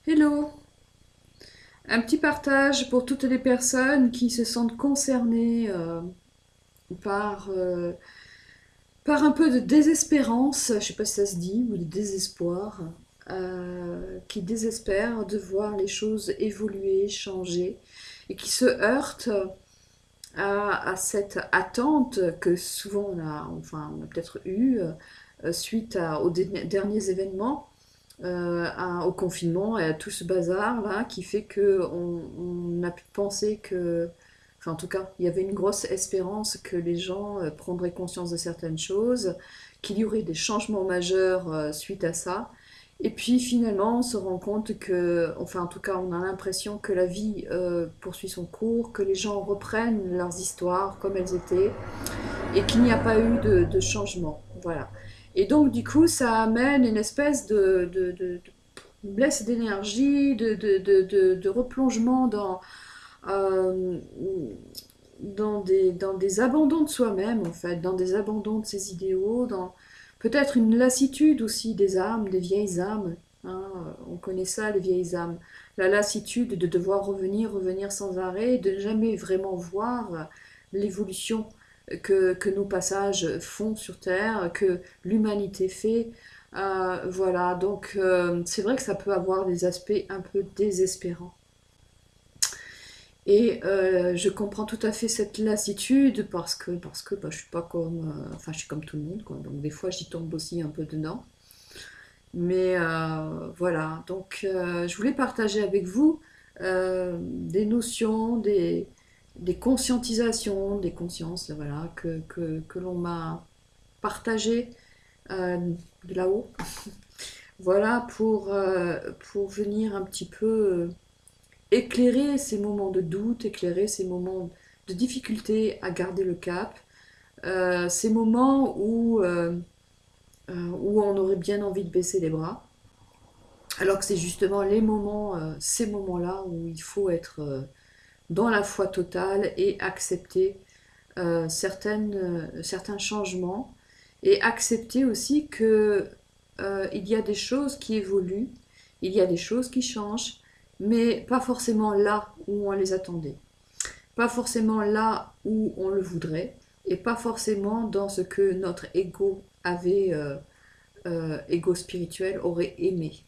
Hello! Un petit partage pour toutes les personnes qui se sentent concernées par, euh, par un peu de désespérance, je sais pas si ça se dit, ou de désespoir, qui désespèrent de voir les choses évoluer, changer, et qui se heurtent à cette attente que souvent on a peut-être eue suite aux derniers événements au confinement et à tout ce bazar là qui fait que on a pu penser que, enfin en tout cas, il y avait une grosse espérance que les gens prendraient conscience de certaines choses, qu'il y aurait des changements majeurs suite à ça. Et puis finalement, on se rend compte que, enfin en tout cas, on a l'impression que la vie poursuit son cours, que les gens reprennent leurs histoires comme elles étaient, et qu'il n'y a pas eu de changement. Voilà. Et donc, du coup, ça amène une espèce de baisse d'énergie, de replongement euh, dans des abandons de soi-même, en fait, dans des abandons de ses idéaux, dans peut-être une lassitude aussi des âmes, des vieilles âmes. Hein, on connaît ça, les vieilles âmes. La lassitude de devoir revenir sans arrêt, de ne jamais vraiment voir l'évolution que nos passages font sur Terre, que l'humanité fait. Voilà, donc c'est vrai que ça peut avoir des aspects un peu désespérants. Et je comprends tout à fait cette lassitude parce que bah, je suis pas comme, enfin je suis comme tout le monde quoi. Donc des fois j'y tombe aussi un peu dedans. Mais voilà, donc je voulais partager avec vous des notions, des conscientisations, des consciences voilà, que l'on m'a partagées euh, de là-haut. Voilà pour venir un petit peu éclairer ces moments de doute, éclairer ces moments de difficulté à garder le cap, ces moments où on aurait bien envie de baisser les bras, alors que c'est justement ces moments-là où il faut être dans la foi totale et accepter certains changements et accepter aussi que il y a des choses qui évoluent, il y a des choses qui changent, mais pas forcément là où on les attendait, pas forcément là où on le voudrait, et pas forcément dans ce que notre ego spirituel aurait aimé.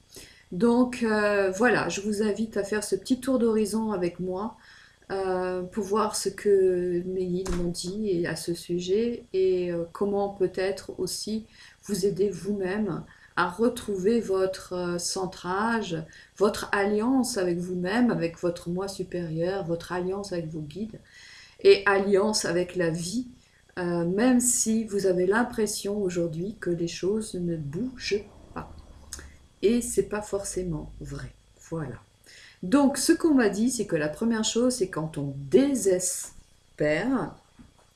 Donc voilà, je vous invite à faire ce petit tour d'horizon avec moi pour voir ce que mes guides m'ont dit à ce sujet et comment peut-être aussi vous aider vous-même à retrouver votre centrage, votre alliance avec vous-même, avec votre moi supérieur, votre alliance avec vos guides et alliance avec la vie, même si vous avez l'impression aujourd'hui que les choses ne bougent pas. Et c'est pas forcément vrai. Voilà. Donc, ce qu'on m'a dit, c'est que la première chose, c'est quand on désespère,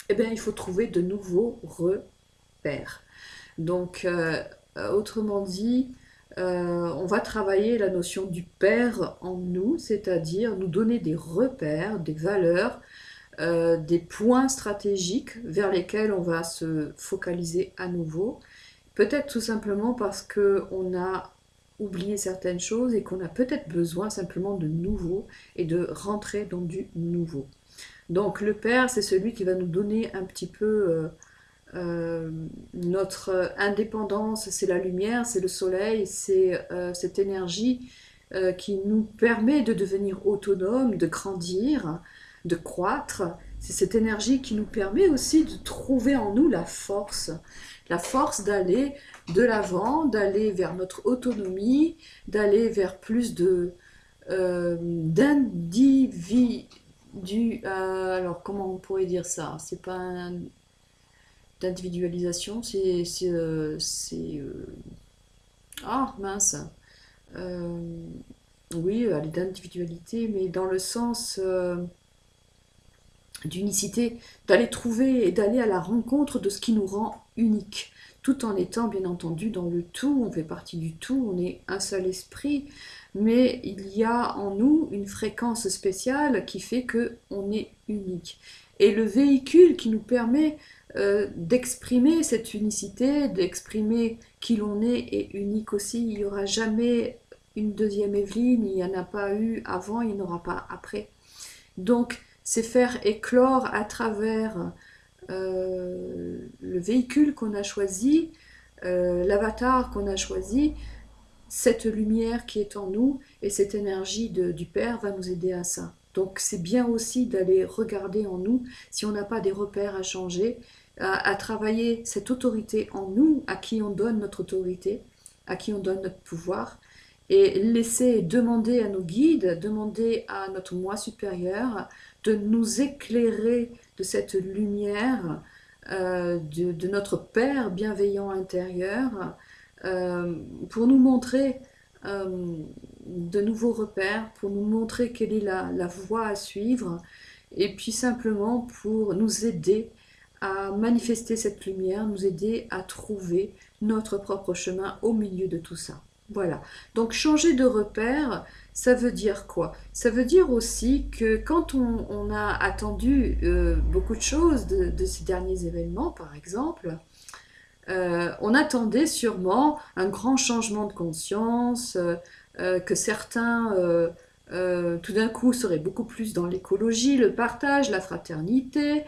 eh bien, il faut trouver de nouveaux repères. Donc, autrement dit, on va travailler la notion du père en nous, c'est-à-dire nous donner des repères, des valeurs, des points stratégiques vers lesquels on va se focaliser à nouveau. Peut-être tout simplement parce qu'on a oublié certaines choses et qu'on a peut-être besoin simplement de nouveau et de rentrer dans du nouveau. Donc le Père, c'est celui qui va nous donner un petit peu notre indépendance, c'est la lumière, c'est le soleil, c'est cette énergie qui nous permet de devenir autonome, de grandir, de croître. C'est cette énergie qui nous permet aussi de trouver en nous la force d'aller de l'avant, d'aller vers notre autonomie, d'aller vers plus de d'individu. Alors comment on pourrait dire ça? C'est pas d'individualisation, ah mince. Euh, oui, d'individualité, mais dans le sens d'unicité, d'aller trouver et d'aller à la rencontre de ce qui nous rend unique, tout en étant bien entendu dans le tout, on fait partie du tout, on est un seul esprit, mais il y a en nous une fréquence spéciale qui fait que on est unique. Et le véhicule qui nous permet d'exprimer cette unicité, d'exprimer qui l'on est unique aussi, il n'y aura jamais une deuxième Evelyne, il n'y en a pas eu avant, il n'y en aura pas après. Donc, c'est faire éclore à travers le véhicule qu'on a choisi, l'avatar qu'on a choisi, cette lumière qui est en nous et cette énergie du Père va nous aider à ça. Donc c'est bien aussi d'aller regarder en nous si on n'a pas des repères à changer, à travailler cette autorité en nous, à qui on donne notre autorité, à qui on donne notre pouvoir, et laisser demander à nos guides, demander à notre moi supérieur de nous éclairer de cette lumière de notre Père bienveillant intérieur euh, pour nous montrer de nouveaux repères, pour nous montrer quelle est la voie à suivre, et puis simplement pour nous aider à manifester cette lumière, nous aider à trouver notre propre chemin au milieu de tout ça. Voilà. Donc changer de repère, ça veut dire quoi? Ça veut dire aussi que quand on a attendu beaucoup de choses de ces derniers événements, par exemple, on attendait sûrement un grand changement de conscience, que certains, tout d'un coup, seraient beaucoup plus dans l'écologie, le partage, la fraternité,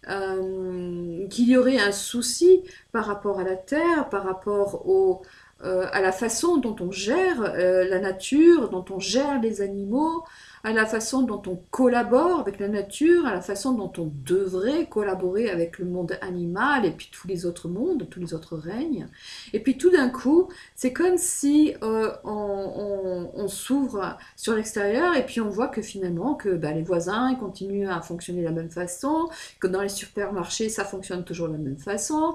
qu'il y aurait un souci par rapport à la terre, par rapport à la façon dont on gère la nature, dont on gère les animaux, à la façon dont on collabore avec la nature, à la façon dont on devrait collaborer avec le monde animal et puis tous les autres mondes, tous les autres règnes. Et puis tout d'un coup, c'est comme si on s'ouvre sur l'extérieur et puis on voit que finalement que bah, les voisins ils continuent à fonctionner de la même façon, que dans les supermarchés ça fonctionne toujours de la même façon,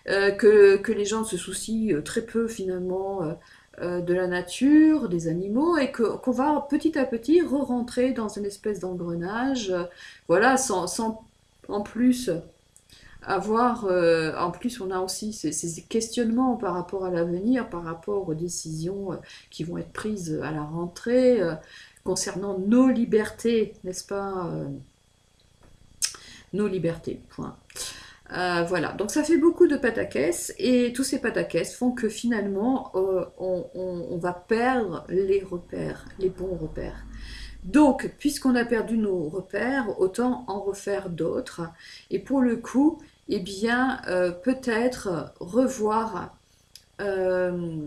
que les gens se soucient très peu finalement de la nature, des animaux, et qu'on va petit à petit re-rentrer dans une espèce d'engrenage, voilà, sans en plus avoir, en plus on a aussi ces questionnements par rapport à l'avenir, par rapport aux décisions qui vont être prises à la rentrée, concernant nos libertés, n'est-ce pas, nos libertés, point. Voilà, donc ça fait beaucoup de pataquès et tous ces pataquès font que finalement on va perdre les repères, les bons repères. Donc, puisqu'on a perdu nos repères, autant en refaire d'autres. Et pour le coup, eh bien, peut-être revoir euh,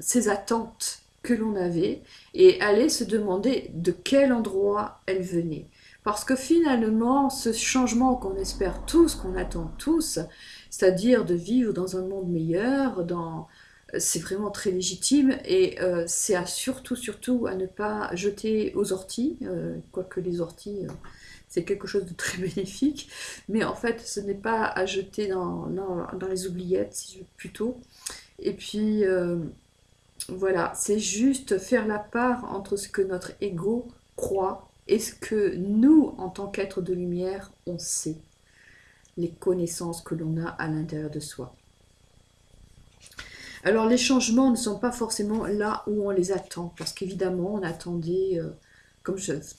ces attentes que l'on avait et aller se demander de quel endroit elles venaient. Parce que finalement, ce changement qu'on espère tous, qu'on attend tous, c'est-à-dire de vivre dans un monde meilleur, c'est vraiment très légitime et c'est surtout à ne pas jeter aux orties, quoique les orties c'est quelque chose de très bénéfique, mais en fait ce n'est pas à jeter dans les oubliettes plutôt. Et puis voilà, c'est juste faire la part entre ce que notre ego croit et ce que nous, en tant qu'êtres de lumière, on sait, les connaissances que l'on a à l'intérieur de soi. Alors les changements ne sont pas forcément là où on les attend, parce qu'évidemment on attendait,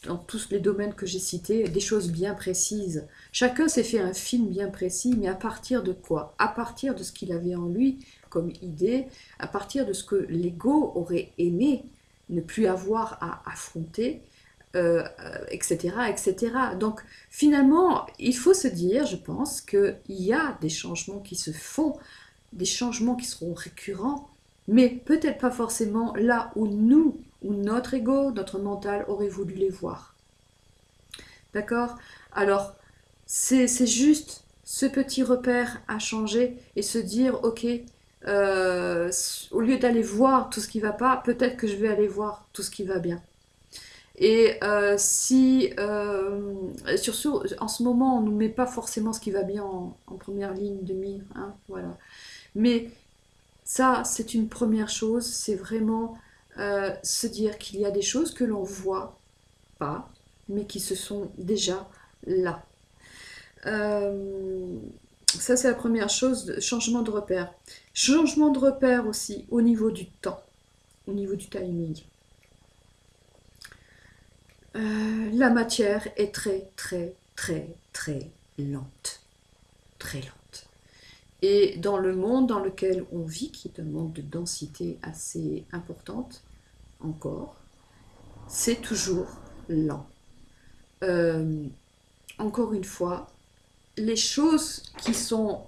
dans tous les domaines que j'ai cités, des choses bien précises. Chacun s'est fait un film bien précis, mais à partir de quoi? À partir de ce qu'il avait en lui comme idée, à partir de ce que l'ego aurait aimé ne plus avoir à affronter, etc., etc. Donc finalement, il faut se dire, je pense, qu'il y a des changements qui se font, des changements qui seront récurrents, mais peut-être pas forcément là où nous, où notre ego, notre mental aurait voulu les voir. D'accord? Alors, c'est juste ce petit repère à changer et se dire, ok, au lieu d'aller voir tout ce qui va pas, peut-être que je vais aller voir tout ce qui va bien. Et si, surtout en ce moment, on ne nous met pas forcément ce qui va bien en première ligne de mire, hein, voilà. Mais ça, c'est une première chose, c'est vraiment se dire qu'il y a des choses que l'on voit pas, mais qui se sont déjà là. Euh, Ça, c'est la première chose, changement de repère. Changement de repère aussi au niveau du temps, au niveau du timing. La matière est très, très, très, très lente. Très lente. Et dans le monde dans lequel on vit, qui est un monde de densité assez importante, encore, c'est toujours lent. Euh, Encore une fois, les choses qui sont...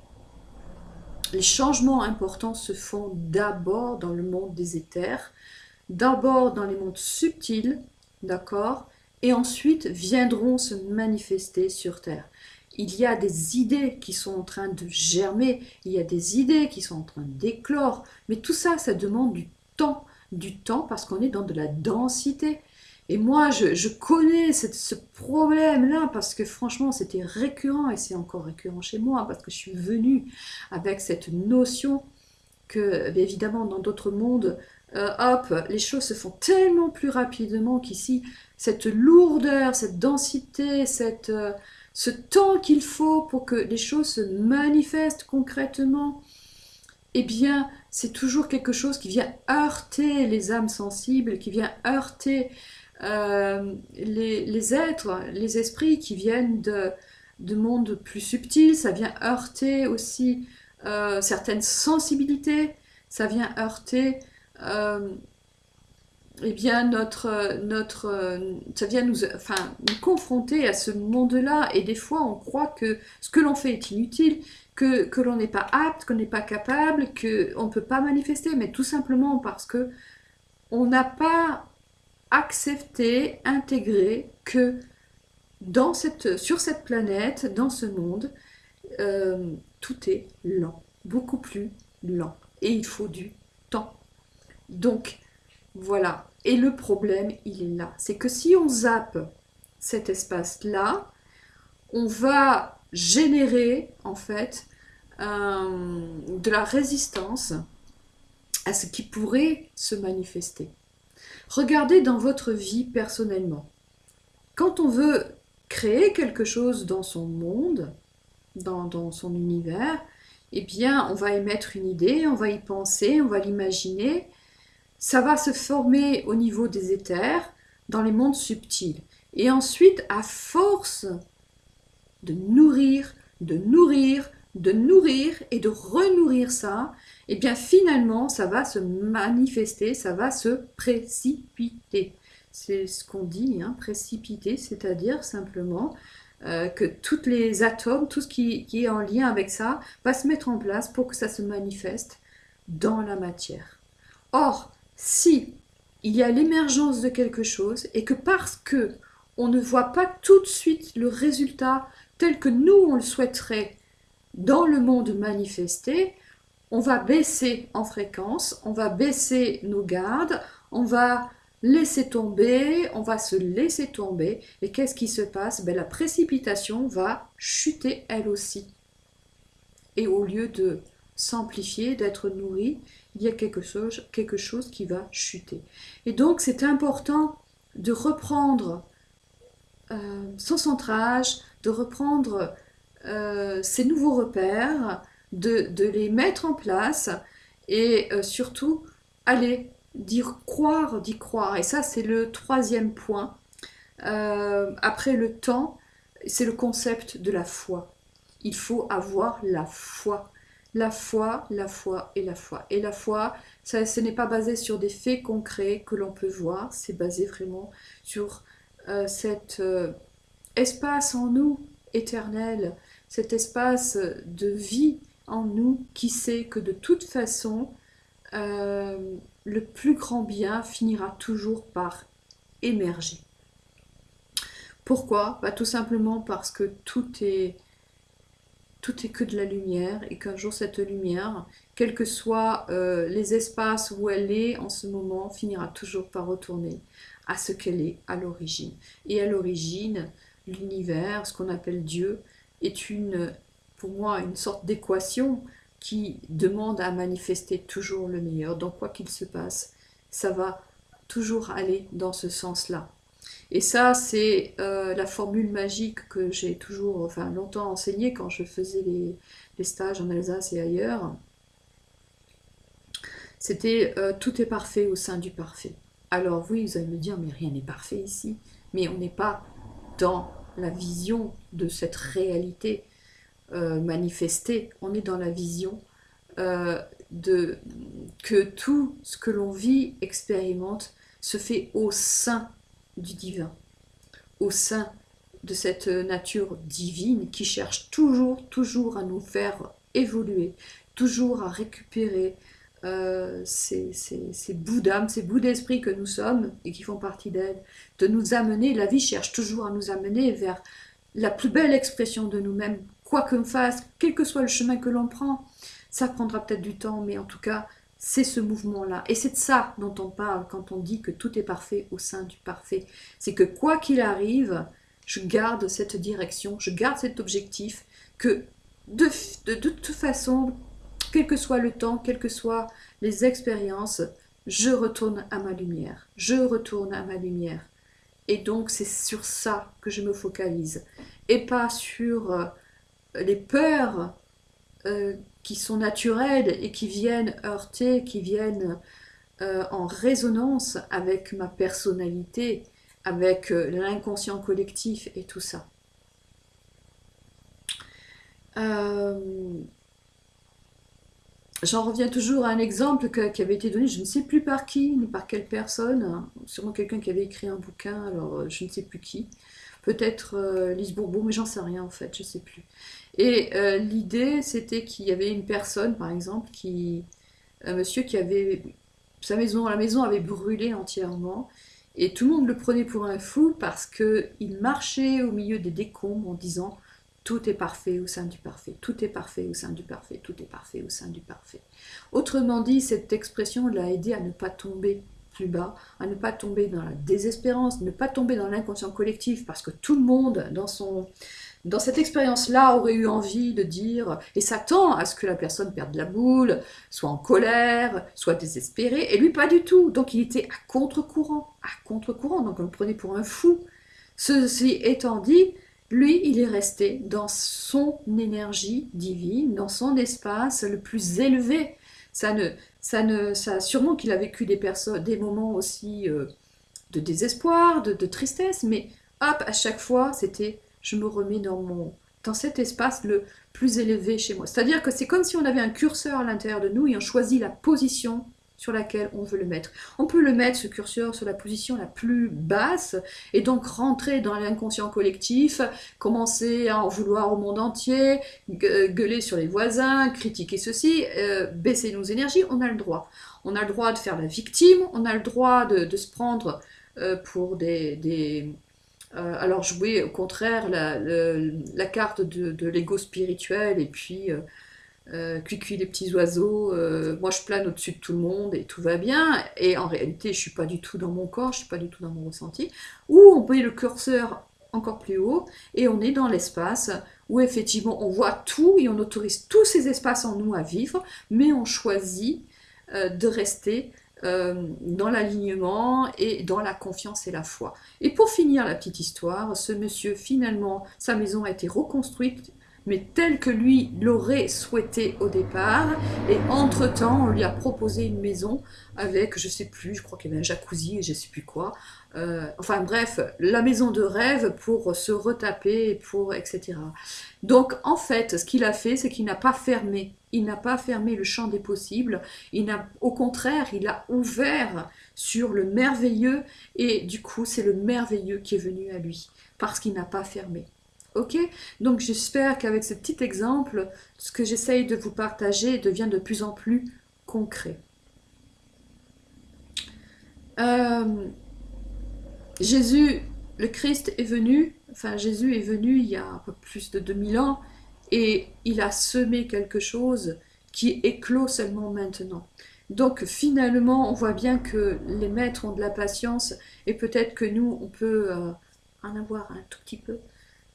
Les changements importants se font d'abord dans le monde des éthers, d'abord dans les mondes subtils, d'accord, et ensuite viendront se manifester sur Terre. Il y a des idées qui sont en train de germer, il y a des idées qui sont en train d'éclore, mais tout ça, ça demande du temps parce qu'on est dans de la densité. Et moi, je connais ce problème-là parce que franchement, c'était récurrent et c'est encore récurrent chez moi parce que je suis venue avec cette notion que, évidemment, dans d'autres mondes, hop, les choses se font tellement plus rapidement qu'ici, cette lourdeur, cette densité, ce temps qu'il faut pour que les choses se manifestent concrètement, eh bien, c'est toujours quelque chose qui vient heurter les âmes sensibles, qui vient heurter les êtres, les esprits qui viennent de mondes plus subtils, ça vient heurter aussi certaines sensibilités, ça vient heurter eh bien ça vient nous confronter à ce monde-là et des fois on croit que ce que l'on fait est inutile, que l'on n'est pas apte, qu'on n'est pas capable, qu'on ne peut pas manifester, mais tout simplement parce que on n'a pas accepté, intégré que sur cette planète, dans ce monde, tout est lent, beaucoup plus lent. Et il faut du temps. Donc, voilà. Et le problème, il est là. C'est que si on zappe cet espace-là, on va générer, en fait, de la résistance à ce qui pourrait se manifester. Regardez dans votre vie personnellement. Quand on veut créer quelque chose dans son monde, dans son univers, eh bien, on va émettre une idée, on va y penser, on va l'imaginer. Ça va se former au niveau des éthers, dans les mondes subtils. Et ensuite, à force de nourrir, de nourrir, de nourrir et de renourrir ça, eh bien finalement, ça va se manifester, ça va se précipiter. C'est ce qu'on dit, hein, précipiter, c'est-à-dire simplement que tous les atomes, tout ce qui est en lien avec ça, va se mettre en place pour que ça se manifeste dans la matière. Or, si il y a l'émergence de quelque chose et que parce que on ne voit pas tout de suite le résultat tel que nous on le souhaiterait dans le monde manifesté, on va baisser en fréquence, on va baisser nos gardes, on va laisser tomber, on va se laisser tomber. Et qu'est-ce qui se passe? La précipitation va chuter elle aussi. Et au lieu de s'amplifier, d'être nourrie, il y a quelque chose qui va chuter. Et donc c'est important de reprendre son centrage, de reprendre ces nouveaux repères, de les mettre en place et surtout, allez, d'y croire. Et ça, c'est le troisième point. Après le temps, c'est le concept de la foi. Il faut avoir la foi. La foi, la foi et la foi. Et la foi, ça, ce n'est pas basé sur des faits concrets que l'on peut voir, c'est basé vraiment sur cet espace en nous éternel, cet espace de vie en nous qui sait que de toute façon, le plus grand bien finira toujours par émerger. Pourquoi? Tout simplement parce que tout est que de la lumière et qu'un jour cette lumière, quels que soient les espaces où elle est en ce moment, finira toujours par retourner à ce qu'elle est à l'origine. Et à l'origine, l'univers, ce qu'on appelle Dieu, est pour moi une sorte d'équation qui demande à manifester toujours le meilleur. Donc quoi qu'il se passe, ça va toujours aller dans ce sens-là. Et ça, c'est la formule magique que j'ai toujours, longtemps enseignée quand je faisais les stages en Alsace et ailleurs. C'était tout est parfait au sein du parfait. Alors oui, vous allez me dire, mais rien n'est parfait ici. Mais on n'est pas dans la vision de cette réalité. manifester, on est dans la vision euh, de, que tout ce que l'on vit, expérimente, se fait au sein du divin, au sein de cette nature divine qui cherche toujours, toujours à nous faire évoluer, toujours à récupérer ces bouts d'âme, ces bouts d'esprit que nous sommes et qui font partie d'elle, de nous amener, la vie cherche toujours à nous amener vers la plus belle expression de nous-mêmes, quoi que l'on fasse, quel que soit le chemin que l'on prend. Ça prendra peut-être du temps, mais en tout cas, c'est ce mouvement-là. Et c'est de ça dont on parle quand on dit que tout est parfait au sein du parfait. C'est que quoi qu'il arrive, je garde cette direction, je garde cet objectif, que de toute façon, quel que soit le temps, quelles que soient les expériences, je retourne à ma lumière. Je retourne à ma lumière. Et donc, c'est sur ça que je me focalise. Et pas sur les peurs qui sont naturelles et qui viennent heurter, qui viennent en résonance avec ma personnalité, avec l'inconscient collectif et tout ça. Euh, J'en reviens toujours à un exemple qui avait été donné, je ne sais plus par qui, ni par quelle personne, hein. Sûrement quelqu'un qui avait écrit un bouquin, alors je ne sais plus qui. Peut-être Lise Bourbeau, mais j'en sais rien en fait, je ne sais plus. Et l'idée, c'était qu'il y avait une personne, par exemple, un monsieur qui avait sa maison, la maison avait brûlé entièrement, et tout le monde le prenait pour un fou parce que il marchait au milieu des décombres en disant tout est parfait au sein du parfait, tout est parfait au sein du parfait, tout est parfait au sein du parfait. Autrement dit, cette expression l'a aidé à ne pas tomber plus bas, à ne pas tomber dans la désespérance, ne pas tomber dans l'inconscient collectif, parce que tout le monde, dans cette expérience-là, aurait eu envie de dire, et s'attend à ce que la personne perde la boule, soit en colère, soit désespérée, et lui pas du tout. Donc il était à contre-courant, donc on le prenait pour un fou. Ceci étant dit, lui, il est resté dans son énergie divine, dans son espace le plus élevé. Ça ne, sûrement qu'il a vécu des moments aussi de désespoir, de tristesse, mais hop, à chaque fois, c'était je me remets dans cet espace le plus élevé chez moi. C'est-à-dire que c'est comme si on avait un curseur à l'intérieur de nous et on choisit la position sur laquelle on veut le mettre. On peut le mettre, ce curseur, sur la position la plus basse, et donc rentrer dans l'inconscient collectif, commencer à en vouloir au monde entier, gueuler sur les voisins, critiquer ceci, baisser nos énergies, on a le droit. On a le droit de faire la victime, on a le droit de se prendre pour alors jouer au contraire la carte de l'ego spirituel et puis cuicui les petits oiseaux, moi je plane au-dessus de tout le monde et tout va bien, et en réalité je suis pas du tout dans mon corps, je suis pas du tout dans mon ressenti, ou on met le curseur encore plus haut et on est dans l'espace où effectivement on voit tout et on autorise tous ces espaces en nous à vivre, mais on choisit de rester dans l'alignement et dans la confiance et la foi. Et pour finir la petite histoire, ce monsieur, finalement, sa maison a été reconstruite, mais telle que lui l'aurait souhaité au départ. Et entre-temps, on lui a proposé une maison avec, je sais plus, je crois qu'il y avait un jacuzzi et je sais plus quoi. Enfin bref, la maison de rêve pour se retaper, pour etc. Donc en fait, ce qu'il a fait, c'est qu'il n'a pas fermé. Il n'a pas fermé le champ des possibles. Au contraire, il a ouvert sur le merveilleux, et du coup, c'est le merveilleux qui est venu à lui parce qu'il n'a pas fermé. Ok? Donc j'espère qu'avec ce petit exemple, ce que j'essaye de vous partager devient de plus en plus concret. Euh, Jésus, le Christ est venu, enfin Jésus est venu il y a un peu plus de 2000 ans, et il a semé quelque chose qui éclot seulement maintenant. Donc finalement, on voit bien que les maîtres ont de la patience, et peut-être que nous, on peut en avoir un tout petit peu,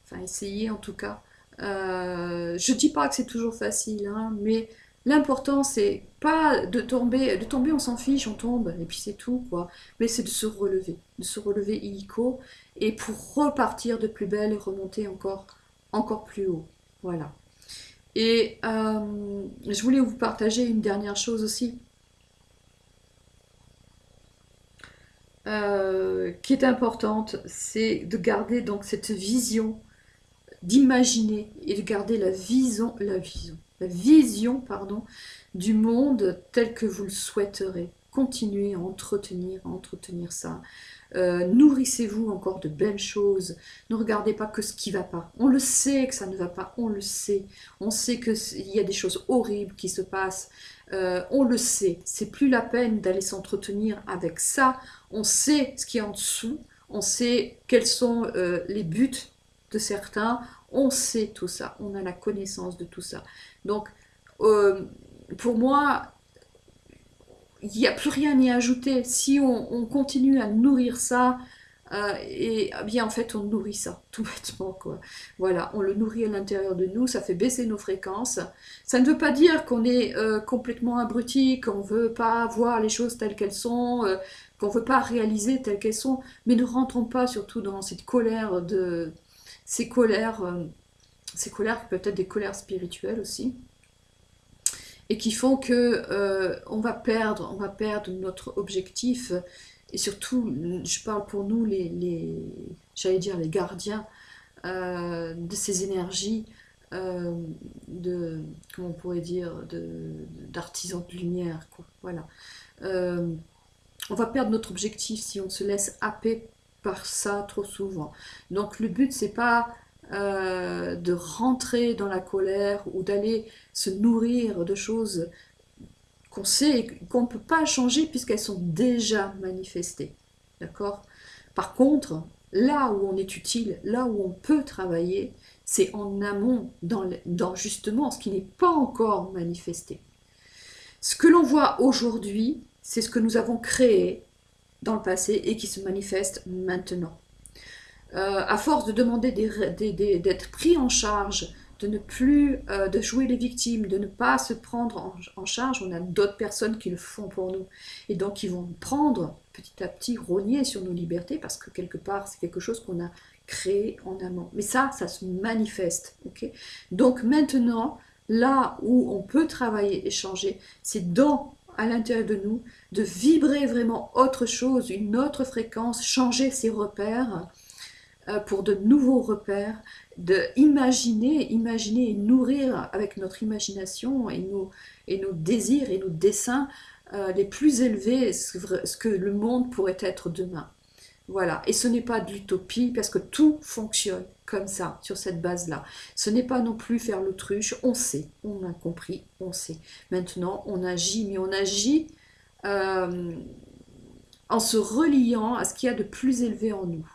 enfin essayer en tout cas. Je dis pas que c'est toujours facile, hein, mais l'important c'est pas de tomber on s'en fiche, on tombe et puis c'est tout quoi. Mais c'est de se relever illico et pour repartir de plus belle et remonter encore plus haut. Voilà. Et je voulais vous partager une dernière chose aussi, qui est importante, c'est de garder donc cette vision d'imaginer et de garder la vision, pardon, du monde tel que vous le souhaiterez. Continuez à entretenir ça. Nourrissez-vous encore de belles choses. Ne regardez pas que ce qui ne va pas. On le sait que ça ne va pas, on le sait. On sait qu'il y a des choses horribles qui se passent. On le sait. C'est plus la peine d'aller s'entretenir avec ça. On sait ce qui est en dessous. On sait quels sont les buts de certains. On sait tout ça. On a la connaissance de tout ça. Donc, pour moi, il n'y a plus rien à y ajouter. Si on continue à nourrir ça, et bien en fait on nourrit ça, tout bêtement quoi. Voilà, on le nourrit à l'intérieur de nous, ça fait baisser nos fréquences. Ça ne veut pas dire qu'on est complètement abruti, qu'on ne veut pas voir les choses telles qu'elles sont, qu'on ne veut pas réaliser telles qu'elles sont, mais ne rentrons pas surtout dans cette colère ces colères peut-être des colères spirituelles aussi et qui font que on va perdre notre objectif. Et surtout, je parle pour nous, j'allais dire les gardiens de ces énergies, euh, comment on pourrait dire, d'artisans de lumière, quoi. Voilà. Euh, on va perdre notre objectif si on se laisse happer par ça trop souvent. Donc le but, c'est pas de rentrer dans la colère ou d'aller se nourrir de choses qu'on sait et qu'on ne peut pas changer puisqu'elles sont déjà manifestées. D'accord? Par contre, là où on est utile, là où on peut travailler, c'est en amont, dans justement ce qui n'est pas encore manifesté. Ce que l'on voit aujourd'hui, c'est ce que nous avons créé dans le passé et qui se manifeste maintenant. À force de demander d'être pris en charge, de ne plus de jouer les victimes, de ne pas se prendre en charge, on a d'autres personnes qui le font pour nous. Et donc ils vont prendre petit à petit, rogner sur nos libertés, parce que quelque part c'est quelque chose qu'on a créé en amont. Mais ça se manifeste. Okay, donc maintenant, là où on peut travailler et changer, c'est à l'intérieur de nous, de vibrer vraiment autre chose, une autre fréquence, changer ses repères, pour de nouveaux repères, imaginer et nourrir avec notre imagination et nos désirs et nos desseins les plus élevés, ce que le monde pourrait être demain. Voilà, et ce n'est pas de l'utopie parce que tout fonctionne comme ça, sur cette base-là. Ce n'est pas non plus faire l'autruche, on sait, on a compris, on sait. Maintenant, on agit, mais on agit euh, en se reliant à ce qu'il y a de plus élevé en nous.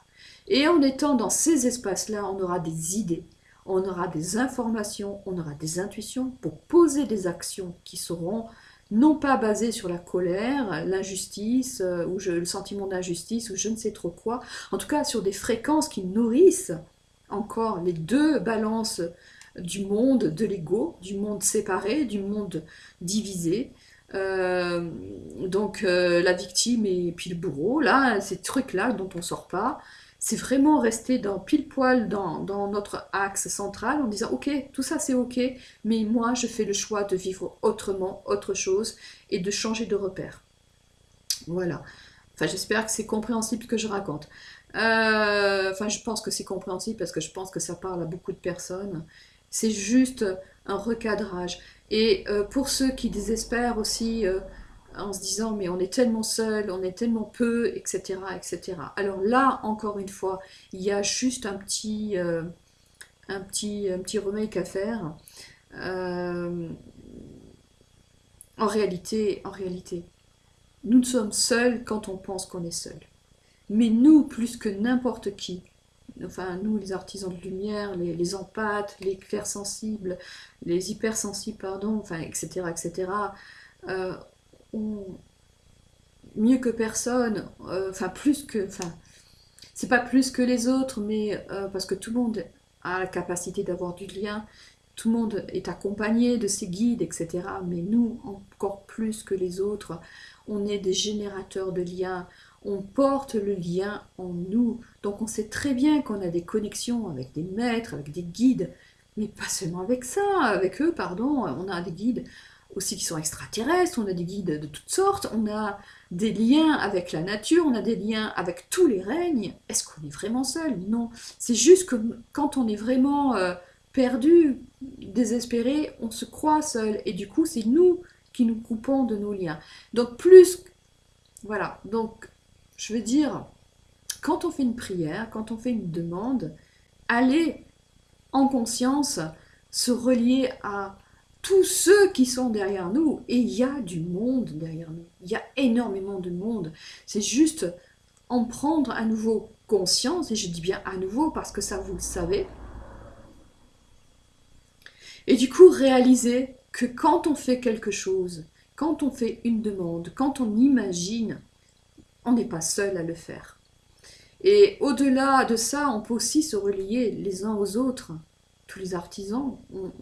Et en étant dans ces espaces-là, on aura des idées, on aura des informations, on aura des intuitions pour poser des actions qui seront non pas basées sur la colère, l'injustice, ou le sentiment d'injustice, ou je ne sais trop quoi, en tout cas sur des fréquences qui nourrissent encore les deux balances du monde de l'ego, du monde séparé, du monde divisé. Donc la victime et puis le bourreau, là, ces trucs-là dont on ne sort pas, c'est vraiment rester pile poil dans notre axe central en disant ok, tout ça c'est ok, mais moi je fais le choix de vivre autrement, autre chose et de changer de repère. Voilà. Enfin, j'espère que c'est compréhensible ce que je raconte. Enfin, je pense que c'est compréhensible parce que je pense que ça parle à beaucoup de personnes. C'est juste un recadrage. Et pour ceux qui désespèrent aussi en se disant mais on est tellement seul, on est tellement peu, etc., etc. Alors là, encore une fois, il y a juste un petit remake à faire. Euh, en réalité, nous sommes seuls quand on pense qu'on est seul. Mais nous, plus que n'importe qui, enfin nous les artisans de lumière, les empathes, les clairsensibles, les hypersensibles, pardon, enfin etc. etc. Euh, on, mieux que personne, enfin c'est pas plus que les autres, mais parce que tout le monde a la capacité d'avoir du lien, tout le monde est accompagné de ses guides, etc. Mais nous, encore plus que les autres, on est des générateurs de liens, on porte le lien en nous. Donc on sait très bien qu'on a des connexions avec des maîtres, avec des guides, mais pas seulement avec ça, avec eux, pardon, on a des guides aussi qui sont extraterrestres, on a des guides de toutes sortes, on a des liens avec la nature, on a des liens avec tous les règnes. Est-ce qu'on est vraiment seul? Non. C'est juste que quand on est vraiment perdu, désespéré, on se croit seul. Et du coup, c'est nous qui nous coupons de nos liens. Donc plus, voilà. Donc, je veux dire, quand on fait une prière, quand on fait une demande, allez en conscience se relier à tous ceux qui sont derrière nous. Et il y a du monde derrière nous. Il y a énormément de monde. C'est juste en prendre à nouveau conscience, et je dis bien à nouveau parce que ça vous le savez, et du coup réaliser que quand on fait quelque chose, quand on fait une demande, quand on imagine, on n'est pas seul à le faire. Et au-delà de ça, on peut aussi se relier les uns aux autres. Tous les artisans,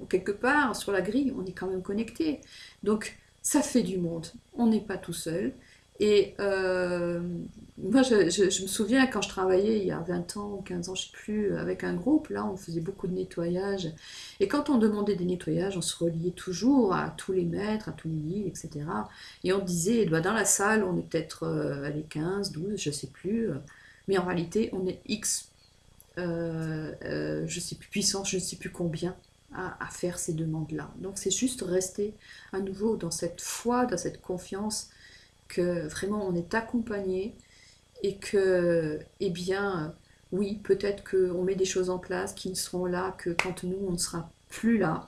quelque part, sur la grille, on est quand même connectés. Donc, ça fait du monde. On n'est pas tout seul. Et moi, je me souviens quand je travaillais il y a 20 ans, 15 ans, je ne sais plus, avec un groupe, là, on faisait beaucoup de nettoyage. Et quand on demandait des nettoyages, on se reliait toujours à tous les maîtres, à tous les guides, etc. Et on disait, bah, dans la salle, on est peut-être allez, 15, 12, je ne sais plus. Mais en réalité, on est X, je ne sais plus, puissance, je ne sais plus combien, à faire ces demandes-là. Donc c'est juste rester à nouveau dans cette foi, dans cette confiance que vraiment on est accompagné et que, eh bien, oui, peut-être qu'on met des choses en place qui ne seront là que quand nous, on ne sera plus là.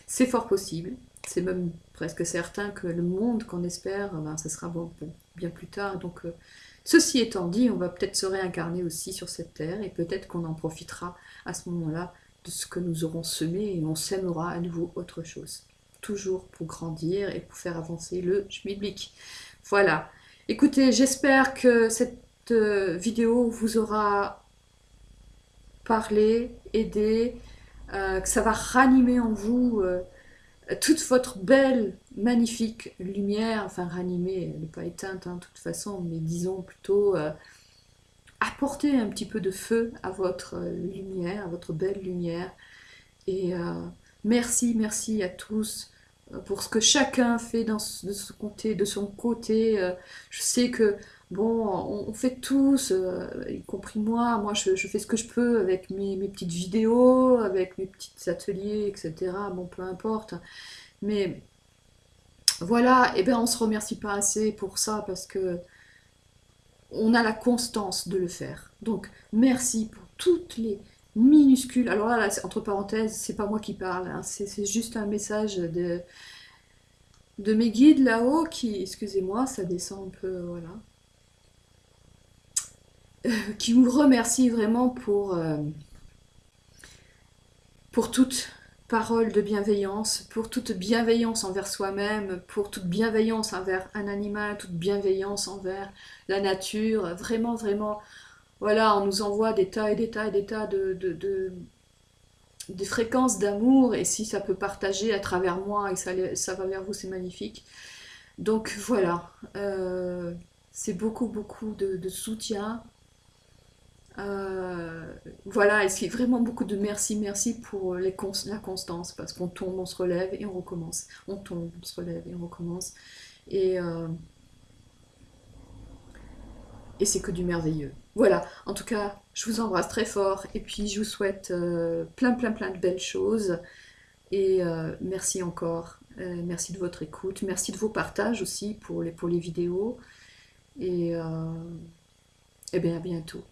C'est fort possible. C'est même presque certain que le monde qu'on espère, ben, ça sera bon, bien plus tard. Donc, ceci étant dit, on va peut-être se réincarner aussi sur cette terre et peut-être qu'on en profitera à ce moment-là de ce que nous aurons semé et on sèmera à nouveau autre chose. Toujours pour grandir et pour faire avancer le schmilblick. Voilà. Écoutez, j'espère que cette vidéo vous aura parlé, aidé, que ça va ranimer en vous toute votre belle, magnifique lumière, enfin ranimée, elle n'est pas éteinte hein, de toute façon, mais disons plutôt apporter un petit peu de feu à votre lumière, à votre belle lumière. Et merci, merci à tous pour ce que chacun fait de son côté. Je sais que, bon, on fait tous, y compris moi, je fais ce que je peux avec mes petites vidéos, avec mes petits ateliers, etc. Bon, peu importe. Mais voilà, et bien on se remercie pas assez pour ça parce que on a la constance de le faire. Donc merci pour toutes les minuscules. Alors là, entre parenthèses, c'est pas moi qui parle, hein, c'est juste un message de mes guides là-haut qui, excusez-moi, ça descend un peu, voilà, qui vous remercie vraiment pour toute parole de bienveillance, pour toute bienveillance envers soi-même, pour toute bienveillance envers un animal, toute bienveillance envers la nature. Vraiment, vraiment, voilà, on nous envoie des tas et des tas et des tas de fréquences d'amour, et si ça peut partager à travers moi et que ça va vers vous, c'est magnifique. Donc voilà, c'est beaucoup, beaucoup de soutien. Voilà, et c'est vraiment beaucoup de merci, merci pour la constance, parce qu'on tombe, on se relève et on recommence. On tombe, on se relève et on recommence. Et, euh, et c'est que du merveilleux. Voilà, en tout cas, je vous embrasse très fort et puis je vous souhaite plein, plein, plein de belles choses. Et merci encore. Merci de votre écoute. Merci de vos partages aussi pour les vidéos. Et, et bien à bientôt.